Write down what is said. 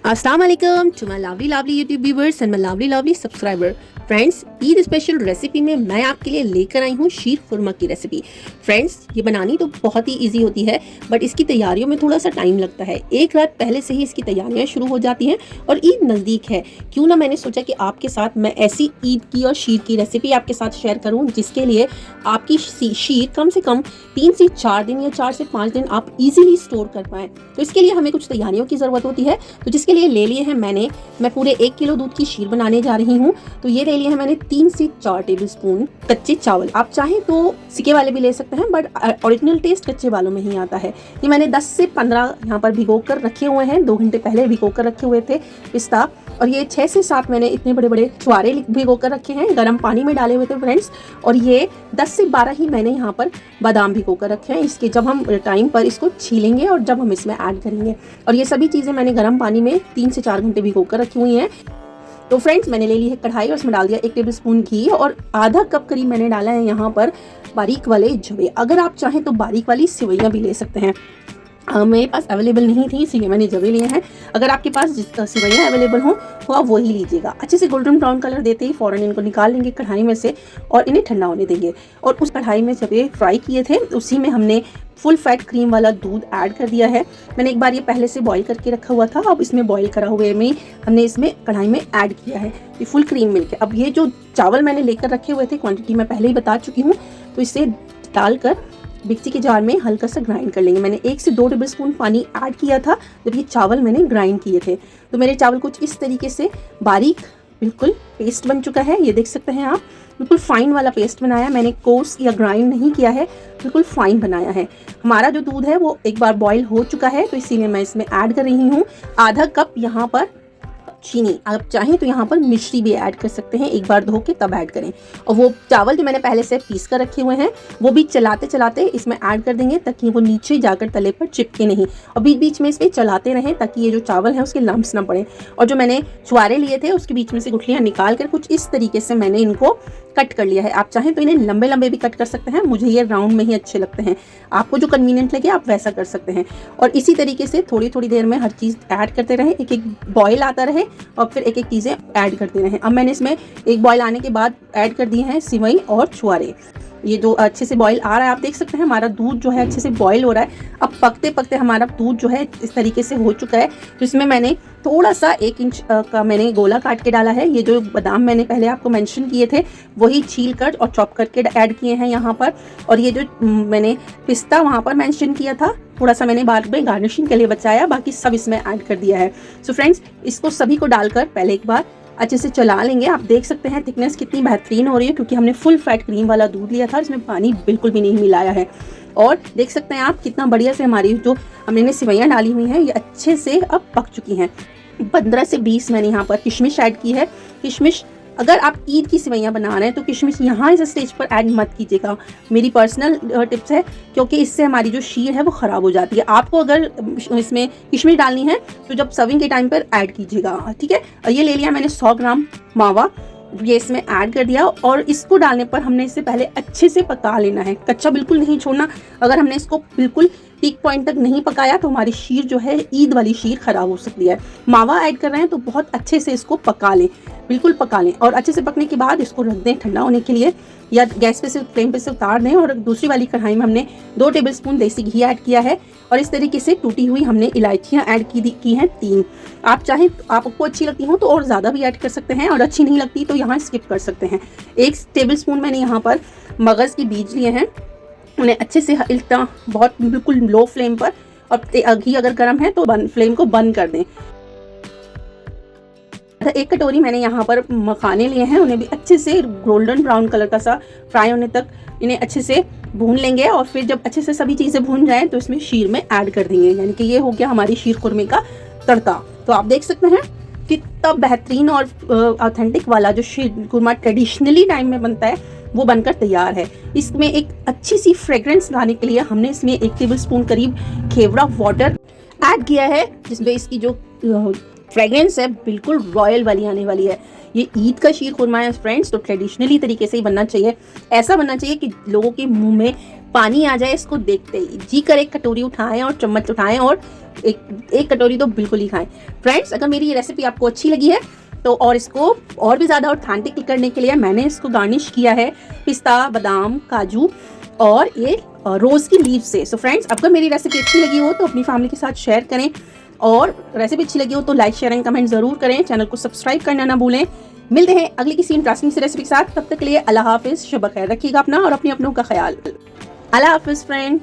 अस्सलाम वालेकुम to my lovely YouTube viewers and my lovely subscriber friends. Eid special recipe में मैं आपके लिए लेकर आई हूँ शीर खुरमा की रेसिपी। फ्रेंड्स, ये बनानी तो बहुत ही इजी होती है, बट इसकी तैयारियों में थोड़ा सा टाइम लगता है। एक रात पहले से ही इसकी तैयारियां शुरू हो जाती हैं और ईद नज़दीक है, क्यों ना मैंने सोचा कि आपके साथ मैं ऐसी ईद की और शीर की रेसिपी आपके साथ शेयर करूँ जिसके लिए आपकी शीर कम से कम 3 से 4 दिन या 4 से 5 दिन आप इजीली स्टोर कर पाएँ। तो इसके लिए हमें कुछ तैयारियों की ज़रूरत होती है। तो जिसके लिए ले लिए हैं मैं पूरे 1 किलो दूध की शीर बनाने जा रही हूँ। तो ये ले लिए हैं मैंने 3 से 4 टेबलस्पून कच्चे चावल। आप चाहें तो सिके वाले भी ले सकते हैं, बट ओरिजिनल टेस्ट कच्चे वालों में ही आता है। ये मैंने 10 से 15 यहाँ पर भिगो कर रखे हुए हैं, 2 घंटे पहले भिगो कर रखे हुए थे पिस्ता। और ये 6 से 7 मैंने इतने बड़े बड़े छुआरे भिगो कर रखे हैं, गर्म पानी में डाले हुए थे फ्रेंड्स। और ये 10 से 12 ही मैंने यहाँ पर बादाम भिगो कर रखे हैं। इसके जब हम टाइम पर इसको छीलेंगे और जब हम इसमें ऐड करेंगे। और ये सभी चीज़ें मैंने गर्म पानी में 3 से 4 घंटे भिगो कर रखी हुई हैं। तो फ्रेंड्स, मैंने ले ली है कढ़ाई और उसमें डाल दिया 1 टेबलस्पून घी और आधा कप करीब मैंने डाला है यहाँ पर बारीक वाले जवे। अगर आप चाहें तो बारीक वाली सेवइयाँ भी ले सकते हैं। मेरे पास अवेलेबल नहीं थी, इसीलिए मैंने जवे लिए हैं। अगर आपके पास सेवइयाँ अवेलेबल हो तो आप वही लीजिएगा। अच्छे से गोल्डन ब्राउन कलर देते ही फ़ौरन इनको निकाल लेंगे कढ़ाई में से और इन्हें ठंडा होने देंगे। और उस कढ़ाई में जवे फ्राई किए थे उसी में हमने फुल फैट क्रीम वाला दूध ऐड कर दिया है। मैंने एक बार ये पहले से बॉईल करके रखा हुआ था, अब इसमें बॉईल करा हुए में हमने इसमें कढ़ाई में ऐड किया है ये फुल क्रीम मिल्क। अब ये जो चावल मैंने लेकर रखे हुए थे, क्वांटिटी मैं पहले ही बता चुकी हूँ, तो इसे डालकर मिक्सी के जार में हल्का सा ग्राइंड कर लेंगे। मैंने 1 से 2 टेबलस्पून पानी ऐड किया था जब ये चावल मैंने ग्राइंड किए थे। तो मेरे चावल कुछ इस तरीके से बारीक बिल्कुल पेस्ट बन चुका है। ये देख सकते हैं आप, बिल्कुल फाइन वाला पेस्ट बनाया। मैंने कोर्स या ग्राइंड नहीं किया है, बिल्कुल फाइन बनाया है। हमारा जो दूध है वो एक बार बॉईल हो चुका है, तो इसीलिए मैं इसमें ऐड कर रही हूँ आधा कप यहाँ पर चीनी। आप चाहें तो यहाँ पर मिश्री भी ऐड कर सकते हैं, एक बार धो के तब ऐड करें। और वो चावल जो मैंने पहले से पीस कर रखे हुए हैं वो भी चलाते चलाते इसमें ऐड कर देंगे ताकि वो नीचे जाकर तले पर चिपके नहीं। और बीच बीच में इसमें चलाते रहें ताकि ये जो चावल है उसके लम्स ना पड़े। और जो मैंने छुआरे लिए थे उसके बीच में से गुठलियाँ निकाल कर कुछ इस तरीके से मैंने इनको कट कर लिया है। आप चाहें तो इन्हें लंबे लंबे भी कट कर सकते हैं, मुझे ये राउंड में ही अच्छे लगते हैं। आपको जो कन्वीनियंट लगे आप वैसा कर सकते हैं। और इसी तरीके से थोड़ी थोड़ी देर में हर चीज़ ऐड करते रहें, एक एक बॉयल आता रहे और फिर एक एक चीज़ें ऐड करते रहें। अब मैंने इसमें एक बॉयल आने के बाद ऐड कर दिए हैं सिवई और छुआरे। ये जो अच्छे से बॉईल आ रहा है, आप देख सकते हैं हमारा दूध जो है अच्छे से बॉईल हो रहा है। अब पकते पकते हमारा दूध जो है इस तरीके से हो चुका है। तो इसमें मैंने थोड़ा सा 1 इंच का मैंने गोला काट के डाला है। ये जो बादाम मैंने पहले आपको मेंशन किए थे वही छील कर और चॉप करके ऐड किए हैं यहाँ पर। और ये जो मैंने पिस्ता वहाँ पर मेंशन किया था, थोड़ा सा मैंने बाद में गार्निशिंग के लिए बचाया, बाकी सब इसमें ऐड कर दिया है। सो फ्रेंड्स, इसको सभी को डालकर पहले एक बार अच्छे से चला लेंगे। आप देख सकते हैं थिकनेस कितनी बेहतरीन हो रही है, क्योंकि हमने फुल फैट क्रीम वाला दूध लिया था, इसमें पानी बिल्कुल भी नहीं मिलाया है। और देख सकते हैं आप कितना बढ़िया से हमारी जो हमने सेवइयाँ डाली हुई हैं ये अच्छे से अब पक चुकी हैं। 15 से 20 मैंने यहाँ पर किशमिश ऐड की है। किशमिश अगर आप ईद की सेवइयाँ बना रहे हैं तो किशमिश यहाँ इस स्टेज पर ऐड मत कीजिएगा, मेरी पर्सनल टिप्स है, क्योंकि इससे हमारी जो शीर है वो ख़राब हो जाती है। आपको अगर इसमें किशमिश डालनी है तो जब सर्विंग के टाइम पर ऐड कीजिएगा, ठीक है। और ये ले लिया मैंने 100 ग्राम मावा, ये इसमें ऐड कर दिया। और इसको डालने पर हमने इससे पहले अच्छे से पका लेना है, कच्चा बिल्कुल नहीं छोड़ना। अगर हमने इसको बिल्कुल पीक पॉइंट तक नहीं पकाया तो हमारी शीर जो है ईद वाली शीर ख़राब हो सकती है। मावा ऐड कर रहे हैं तो बहुत अच्छे से इसको पका लें, बिल्कुल पका लें। और अच्छे से पकने के बाद इसको रख दें ठंडा होने के लिए, या गैस पे से फ्लेम पे से उतार दें। और दूसरी वाली कढ़ाई में हमने 2 टेबलस्पून देसी घी ऐड किया है। और इस तरीके से टूटी हुई हमने इलायचियाँ ऐड की हैं 3। आप चाहें आपको अच्छी लगती हो तो और ज़्यादा भी ऐड कर सकते हैं, और अच्छी नहीं लगती तो यहाँ स्किप कर सकते हैं। 1 टेबलस्पून मैंने यहाँ पर मगज़ के बीज लिए हैं, उन्हें अच्छे से इतना बहुत बिल्कुल लो फ्लेम पर, और घी अगर गर्म है तो फ्लेम को बंद कर दें। 1 कटोरी मैंने यहाँ पर मखाने लिए हैं, उन्हें भी अच्छे से गोल्डन ब्राउन कलर का सा फ्राई होने तक इन्हें अच्छे से भून लेंगे। और फिर जब अच्छे से सभी चीज़ें भून जाएं तो इसमें शीर में ऐड कर देंगे, यानी कि ये हो गया हमारी शीर खुरमे का तड़का। तो आप देख सकते हैं कितना बेहतरीन और ऑथेंटिक वाला जो शीर खुरमा ट्रेडिशनली टाइम में बनता है वो बनकर तैयार है। इसमें एक अच्छी सी फ्रेग्रेंस लाने के लिए हमने इसमें 1 टेबलस्पून करीब खेवड़ा वाटर ऐड किया है, जिसमें इसकी जो फ्रेग्रेंस है बिल्कुल रॉयल वाली आने वाली है। ये ईद का शीर खुरमा है फ्रेंड्स, तो ट्रेडिशनली तरीके से ही बनना चाहिए। ऐसा बनना चाहिए कि लोगों के मुंह में पानी आ जाए इसको देखते ही, जी कर एक कटोरी उठाएं और चम्मच उठाएं और एक कटोरी तो बिल्कुल ही खाएं। फ्रेंड्स, अगर मेरी ये रेसिपी आपको अच्छी लगी है तो और इसको और भी ज़्यादा ऑथेंटिक करने के लिए मैंने इसको गार्निश किया है पिस्ता, बादाम, काजू और ये रोज़ की लीव से। सो फ्रेंड्स, अगर मेरी रेसिपी अच्छी लगी हो तो अपनी फैमिली के साथ शेयर करें, और रेसिपी अच्छी लगी हो तो लाइक, शेयर एंड कमेंट ज़रूर करें। चैनल को सब्सक्राइब करना ना भूलें। मिलते हैं अगली किसी इंटरेस्टिंग सी रेसिपी के साथ। तब तक के लिए अल्लाह हाफिज़, शब खैर, रखिएगा अपना और अपने अपनों का ख्याल। अल्लाह हाफिज़ फ्रेंड।